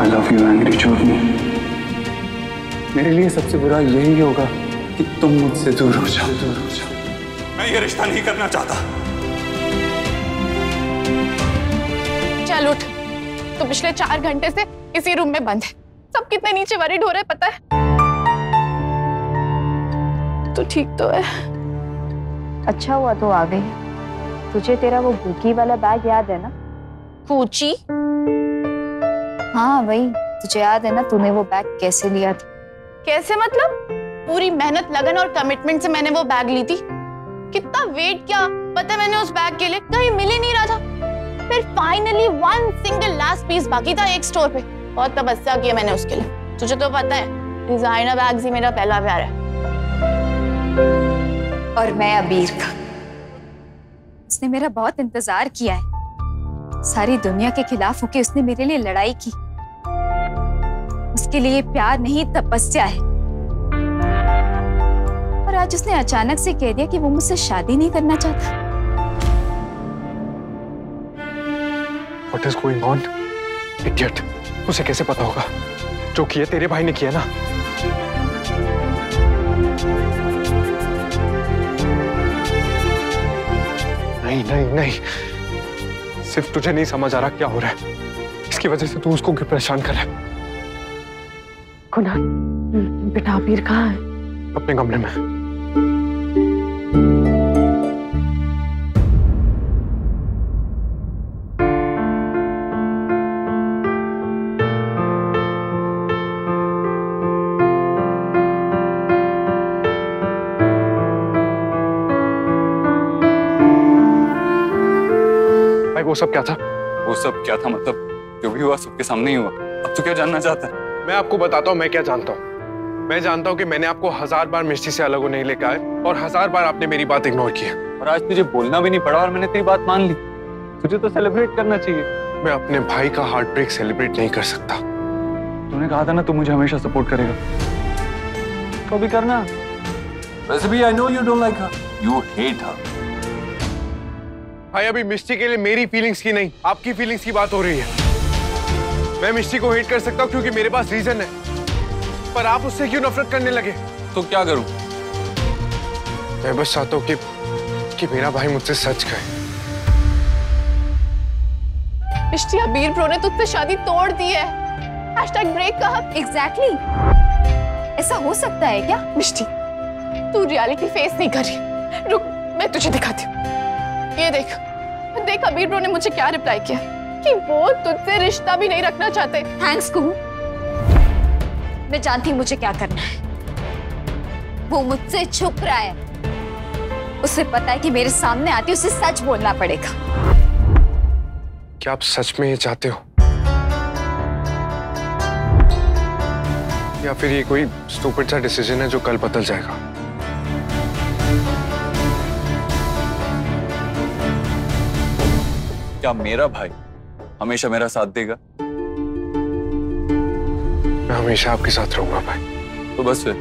I love you angry चोरनी। मेरे लिए सबसे बुरा यही होगा कि तुम मुझसे दूर हो जाओ। मैं ये रिश्ता नहीं करना चाहता। चल उठ, तो पिछले 4 घंटे से इसी रूम में बंद है। सब कितने नीचे वरीड हो रहे पता है? तो ठीक तो है। अच्छा हुआ तो आ गई। तुझे तेरा वो गुची वाला बैग याद है ना? गुची? हाँ वही। तुझे याद है ना तूने वो बैग कैसे लिया था? कैसे मतलब? पूरी मेहनत लगन और कमिटमेंट से मैंने वो बैग ली थी। कितना वेट किया पता है मैंने उस बैग के लिए, कहीं मिल ही नहीं रहा था। फिर फाइनली 1 सिंगल लास्ट पीस बाकी था एक स्टोर पे। बहुत तपस्या किया मैंने उसके लिए। तुझे तो पता है डिजाइनर बैग्स ही मेरा पहला प्यार है। और मैं अबीर का। उसने मेरा बहुत इंतजार किया है। सारी दुनिया के खिलाफ होके उसने मेरे लिए लड़ाई की। उसके लिए प्यार नहीं तपस्या है। और आज उसने अचानक से कह दिया कि वो मुझसे शादी नहीं करना चाहता। What is going on? Idiot. उसे कैसे पता होगा? जो किया तेरे भाई ने किया ना। नहीं नहीं नहीं, सिर्फ तुझे नहीं समझ आ रहा क्या हो रहा है। इसकी वजह से तू उसको क्यों परेशान कर रहा है? कुणाल, बेटा अबीर कहाँ है? अपने कमरे में। वो सब क्या था? वो सब क्या था मतलब? जो भी हुआ सबके सामने ही हुआ। अब तू क्या जानना चाहता है? मैं आपको बताता हूँ मैं क्या जानता हूँ। मैं जानता हूँ कि मैंने आपको 1000 बार मिष्टी से अलग होने लेकर आए और 1000 बार आपने मेरी बात इग्नोर की है। और आज तुझे बोलना भी नहीं पड़ा और मैंने तेरी बात मान ली। तुझे तो सेलिब्रेट करना चाहिए। मैं अपने भाई का हार्ट ब्रेक सेलिब्रेट नहीं कर सकता। तूने कहा था ना तू मुझे हमेशा सपोर्ट करेगा, तो भी करना। वैसे भी I know you don't like her, you hate her. भाई अभी मिष्टी के लिए मेरी फीलिंग्स की नहीं आपकी फीलिंग्स की बात हो रही है। मैं मिष्टी को हेट कर सकता हूँ क्योंकि मेरे पास रीजन है, पर आप उससे क्यों नफरत करने लगे? तो क्या करूं? मैं बस चाहता हूँ कि मेरा भाई मुझसे सच कहे। मिष्टी, अबीर ब्रो ने तुझसे शादी तोड़ दी है। #break कहा। एग्जैक्टली। ऐसा हो सकता है क्या? मिष्टी, तू रियलिटी फेस नहीं कर रही। रुक, मैं तुझे दिखाती हूँ। ये देख देख अबीर ब्रो ने मुझे क्या रिप्लाई किया कि वो तुझसे रिश्ता भी नहीं रखना चाहते। थैंक्स कुहू, मैं जानती हूँ मुझे क्या करना है। वो मुझसे छुप रहा है। उसे पता है कि मेरे सामने आती उसे सच बोलना पड़ेगा। क्या आप सच में ये चाहते हो या फिर ये कोई स्टूपिड सा डिसीजन है जो कल बदल जाएगा? क्या मेरा भाई हमेशा मेरा साथ देगा? मैं हमेशा आपके साथ रहूंगा भाई। तो बस फिर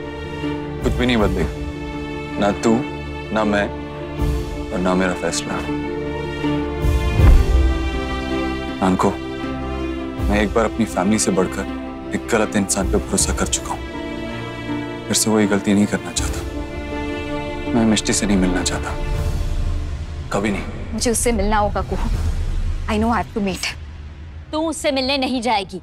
कुछ भी नहीं बदलेगा, ना तू ना मैं और ना मेरा फैसला। नानको, मैं एक बार अपनी फैमिली से बढ़कर एक गलत इंसान पे भरोसा कर चुका हूं। फिर से वही गलती नहीं करना चाहता। मैं मिष्टी से नहीं मिलना चाहता, कभी नहीं। मुझे उससे मिलना होगा कुहू। I know I have to meet. तू उससे मिलने नहीं जाएगी।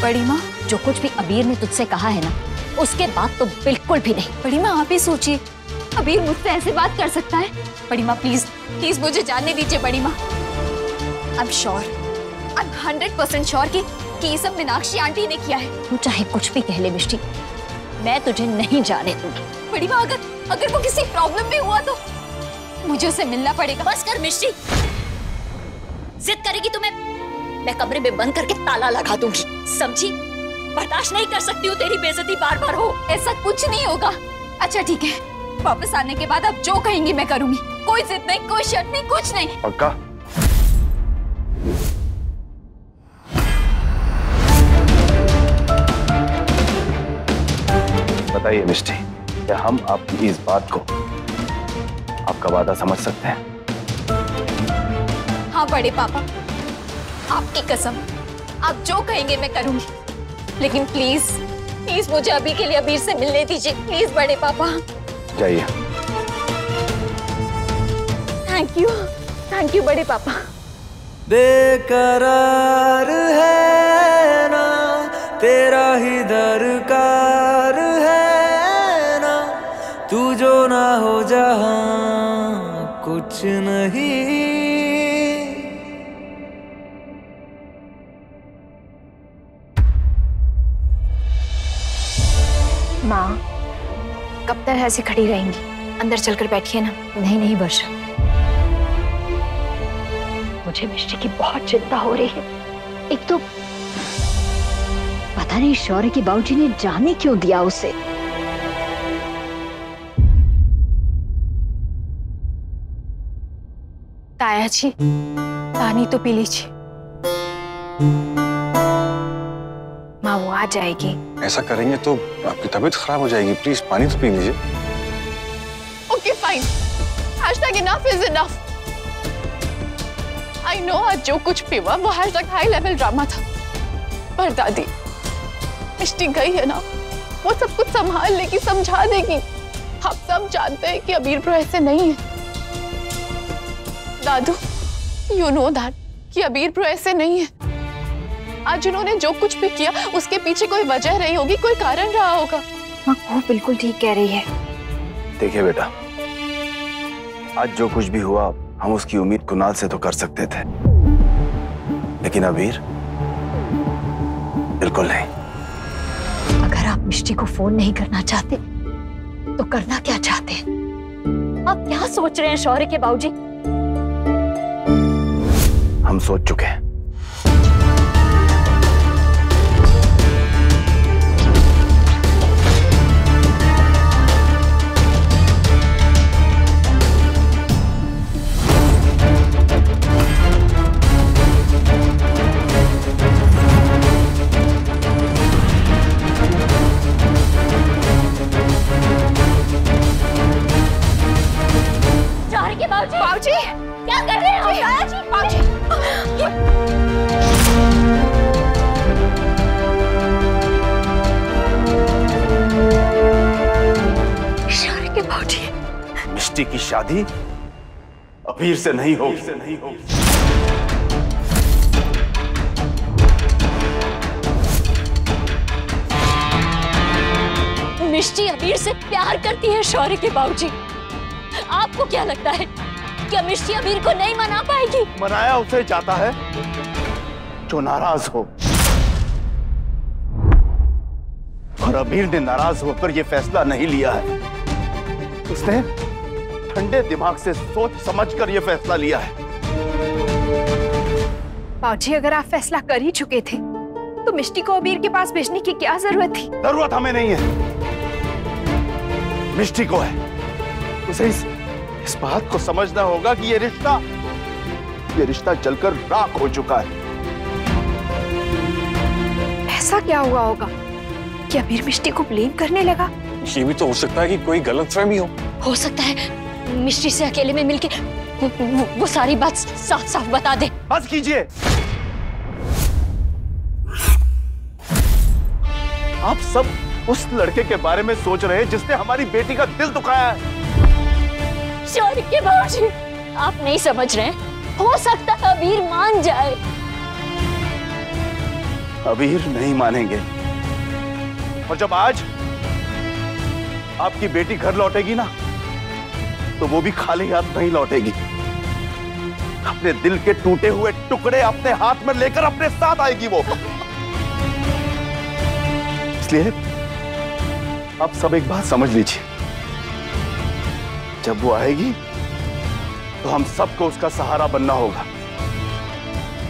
बड़ी माँ, जो कुछ भी अबीर ने तुझसे कहा है ना, उसके बाद तो बिल्कुल भी नहीं। बड़ी माँ आप ही सोचिए, अबीर मुझसे ऐसे बात कर सकता है? बड़ी माँ प्लीज प्लीज मुझे जानने दीजिए। बड़ी माँ, I'm sure, I'm 100% श्योर कि ये सब मीनाक्षी आंटी ने किया है। तू चाहे कुछ भी कह ले मिष्टी, मैं तुझे नहीं जाने दूंगी। बड़ी माँ, अगर वो किसी प्रॉब्लम में हुआ तो मुझे उसे मिलना पड़ेगा। बस कर मिष्टी, जिद करेगी तो मैं कमरे में बंद करके ताला लगा दूंगी, समझी? बर्दाश्त नहीं कर सकती हूँ तेरी बेइज्जती बार बार हो। ऐसा कुछ नहीं होगा। अच्छा ठीक है, वापस आने के बाद आप जो कहेंगी मैं करूंगी। कोई जिद नहीं, कोई शर्त नहीं, कुछ नहीं। पक्का? बताइए मिष्टी, क्या हम आपकी इस बात को आपका आपका वादा समझ सकते हैं? हाँ बड़े पापा, आपकी कसम, आप जो कहेंगे मैं करूंगी, लेकिन प्लीज प्लीज मुझे अभी के लिए अबीर से मिलने दीजिए, प्लीज बड़े पापा। जाइए। थैंक यू बड़े पापा। बेकरार है ना तेरा ही दरकार है ना, तू जो ना हो जहां कुछ नहीं। माँ, कब तक ऐसे खड़ी रहेंगी? अंदर चलकर बैठिए ना। नहीं नहीं वर्षा, मुझे मिष्टी की बहुत चिंता हो रही है। एक तो पता नहीं शौर्य के बाबूजी ने जाने क्यों दिया उसे। ताया जी, पानी तो पी लीजिए। माँ वो आ जाएगी। ऐसा करेंगे तो आपकी तबीयत खराब हो जाएगी, प्लीज पानी तो पी लीजिए। Okay fine, hashtag enough is enough. I know आज जो कुछ भी हुआ वो हैशटैग हाई लेवल ड्रामा था, पर दादी मिष्टी गई है ना, वो सब कुछ संभाल लेगी, समझा देगी। आप सब जानते हैं कि अबीर ब्रो ऐसे नहीं है। दादू, यू नो दैट कि अबीर ब्रो ऐसे नहीं है। आज उन्होंने जो कुछ भी किया उसके पीछे कोई वजह रही होगी, कोई कारण रहा होगा। माँ वो बिल्कुल ठीक कह रही है। देखिए बेटा, आज जो कुछ भी हुआ हम उसकी उम्मीद कुणाल से तो कर सकते थे, लेकिन अबीर बिल्कुल नहीं। अगर आप मिष्टी को फोन नहीं करना चाहते तो करना क्या चाहते हैं? आप क्या सोच रहे हैं शौर्य के बाबूजी? हम सोच चुके हैं। बाबूजी, क्या कर रहे हो? बाबूजी, शौर्य के बाबूजी, मिष्टी की शादी अबीर से नहीं होगी। मिष्टी अबीर से प्यार करती है शौर्य के बाबूजी। आपको क्या लगता है कि मिष्टी अबीर को नहीं मना पाएगी? मनाया उसे जाता है जो नाराज हो, और अबीर ने नाराज होकर यह फैसला नहीं लिया है। उसने ठंडे दिमाग से सोच समझकर यह फैसला लिया है। बाबूजी, अगर आप फैसला कर ही चुके थे तो मिष्टी को अबीर के पास भेजने की क्या जरूरत थी? जरूरत हमें नहीं है, मिष्टी को है। उसे इस बात को समझना होगा कि ये रिश्ता जलकर राख हो चुका है। ऐसा क्या हुआ होगा कि अबीर मिष्टी को ब्लेम करने लगा? ये भी तो हो सकता है कि कोई गलतफहमी हो सकता है मिष्टी से अकेले में मिलके वो सारी बात साफ साफ बता दे। बस कीजिए। आप सब उस लड़के के बारे में सोच रहे हैं जिसने हमारी बेटी का दिल दुखाया है। शौर्य के बाबूजी, आप नहीं समझ रहे। हो सकता है अबीर मान जाए। अबीर नहीं मानेंगे, और जब आज आपकी बेटी घर लौटेगी ना, तो वो भी खाली हाथ नहीं लौटेगी। अपने दिल के टूटे हुए टुकड़े अपने हाथ में लेकर अपने साथ आएगी वो। इसलिए आप सब एक बात समझ लीजिए, जब वो आएगी तो हम सबको उसका सहारा बनना होगा।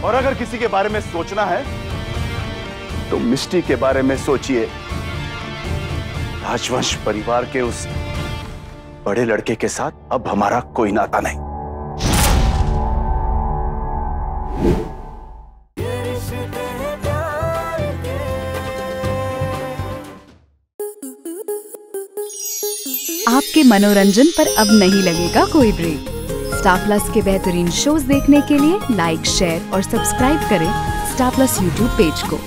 और अगर किसी के बारे में सोचना है तो मिष्टी के बारे में सोचिए। राजवंश परिवार के उस बड़े लड़के के साथ अब हमारा कोई नाता नहीं। आपके मनोरंजन पर अब नहीं लगेगा कोई ब्रेक। स्टार प्लस के बेहतरीन शोज देखने के लिए लाइक, शेयर और सब्सक्राइब करें स्टार प्लस यूट्यूब पेज को।